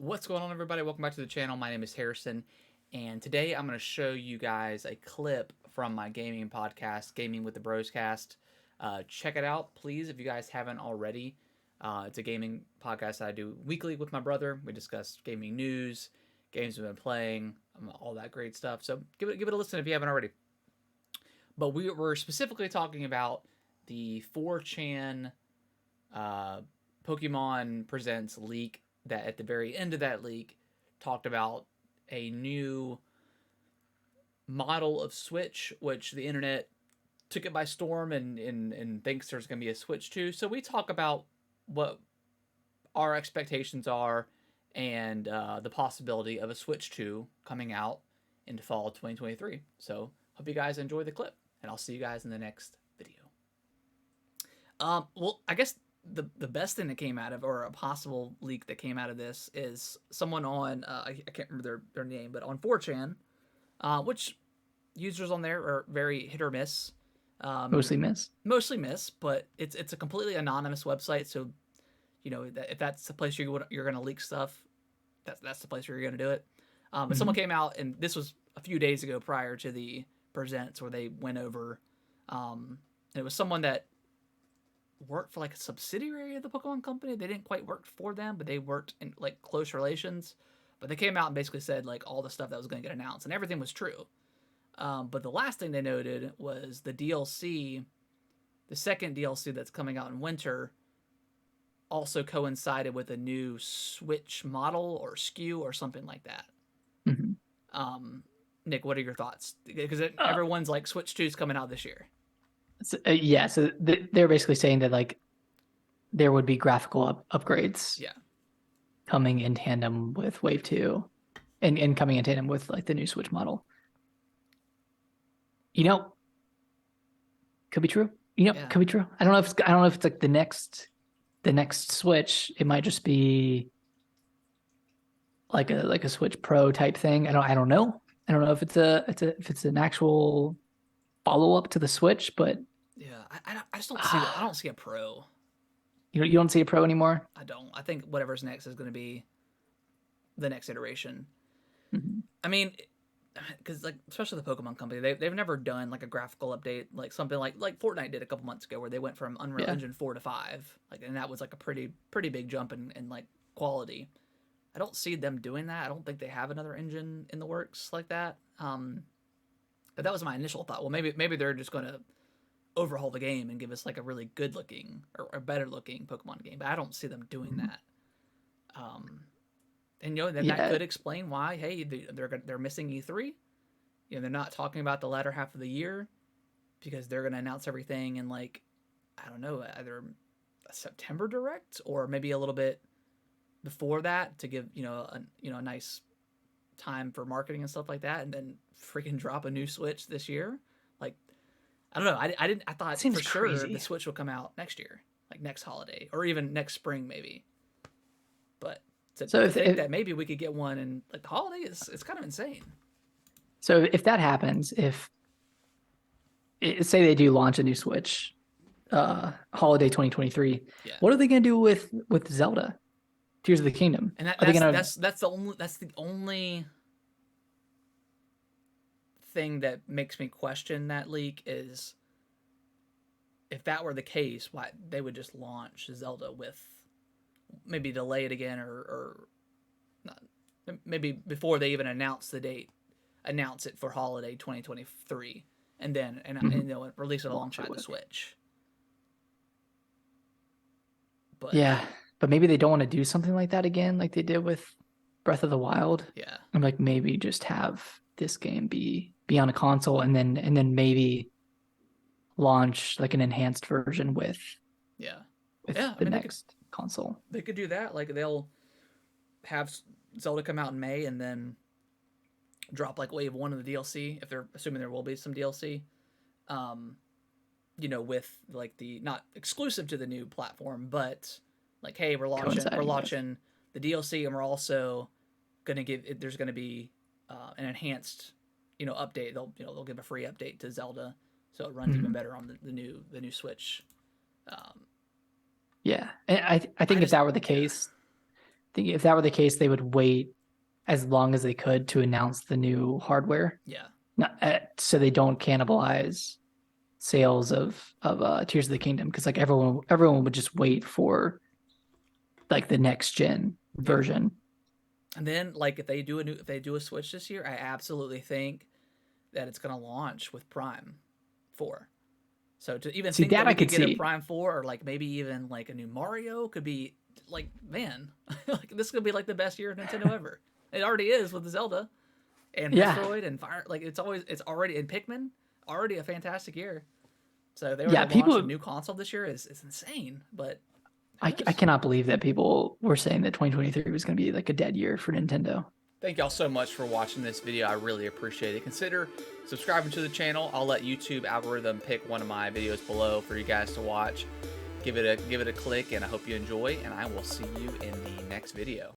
What's going on, everybody? Welcome back to the channel. My name is Harrison, and today I'm going to show you guys a clip from my gaming podcast, Gaming with the Broscast. Check it out, please, if you guys haven't already. It's a gaming podcast that I do weekly with my brother. We discuss gaming news, games we've been playing, all that great stuff. So give it a listen if you haven't already. But we're specifically talking about the 4chan Pokemon Presents leak that at the very end of that leak talked about a new model of Switch, which the internet took it by storm and thinks there's going to be a Switch 2. So we talk about what our expectations are and the possibility of a Switch 2 coming out into fall 2023. So hope you guys enjoy the clip, and I'll see you guys in the next video. Well, I guess the best thing that came out of, or a possible leak that came out of this, is someone on I can't remember their name, but on 4chan, which users on there are very hit or miss. Mostly miss. Mostly miss, but it's a completely anonymous website, so you know that if that's the place you're going to leak stuff, that's the place where you're going to do it. But someone came out, and this was a few days ago prior to the presents where they went over. It was someone that worked for like a subsidiary of the Pokemon Company. They didn't quite work for them, but they worked in like close relations. But they came out and basically said like all the stuff that was going to get announced, and everything was true. But the last thing they noted was the DLC, the second DLC that's coming out in winter, also coincided with a new Switch model or SKU or something like that. Nick, what are your thoughts? Because everyone's like Switch 2 is coming out this year. So they're basically saying that like there would be graphical upgrades coming in tandem with Wave 2 and coming in tandem with like the new Switch model. Could be true. Could be true. I don't know if it's like the next Switch. It might just be like a Switch Pro type thing. I don't know. I don't know if it's an actual follow-up to the Switch, but I just don't see that. I don't see a Pro. You don't see a Pro anymore? I don't. I think whatever's next is going to be the next iteration. I mean, because like especially the Pokemon Company, they've never done like a graphical update, like something like Fortnite did a couple months ago, where they went from Unreal Engine 4 to 5, like, and that was like a pretty big jump in like quality. I don't see them doing that. I don't think they have another engine in the works like that. But that was my initial thought. Well, maybe they're just going to overhaul the game and give us like a really good looking or better looking Pokemon game. But I don't see them doing that. And that could explain why. Hey, they're missing E3. They're not talking about the latter half of the year because they're going to announce everything in like, I don't know, either a September direct or maybe a little bit before that to give a nice time for marketing and stuff like that, and then freaking drop a new Switch this year. Like, I don't know. I thought for sure the Switch will come out next year, like next holiday or even next spring maybe. But to think that maybe we could get one in like the holiday it's kind of insane. So if that happens, say they do launch a new Switch, holiday 2023, what are they going to do with Zelda? Tears of the Kingdom. And that's the only thing that makes me question that leak is if that were the case, why they would just launch Zelda with maybe delay it again or not, maybe before they even announce the date, announce it for holiday 2023 and then release it alongside the Switch. But but maybe they don't want to do something like that again, like they did with Breath of the Wild. Yeah. And like maybe just have this game be on a console and then maybe launch like an enhanced version with the next console. They could do that. Like they'll have Zelda come out in May and then drop like Wave 1 of the DLC, if they're assuming there will be some DLC. With like the not exclusive to the new platform, but like, hey, we're launching the DLC, and we're also gonna there's gonna be an enhanced update. They'll give a free update to Zelda, so it runs even better on the new Switch. And I think if that were the case, think if that were the case, they would wait as long as they could to announce the new hardware. Yeah. So they don't cannibalize sales of Tears of the Kingdom, because like everyone would just wait for like the next gen version. And then like if they do a Switch this year, I absolutely think that it's gonna launch with Prime 4. So to even think that we could get a Prime 4 or like maybe even like a new Mario could be like, man, like this could be like the best year of Nintendo ever. It already is with Zelda and Metroid and Fire. Like it's already in Pikmin, already a fantastic year. So they were launch a new console this year is insane. But I cannot believe that people were saying that 2023 was going to be like a dead year for Nintendo. Thank y'all so much for watching this video. I really appreciate it. Consider subscribing to the channel. I'll let YouTube algorithm pick one of my videos below for you guys to watch. Give it a click, and I hope you enjoy, and I will see you in the next video.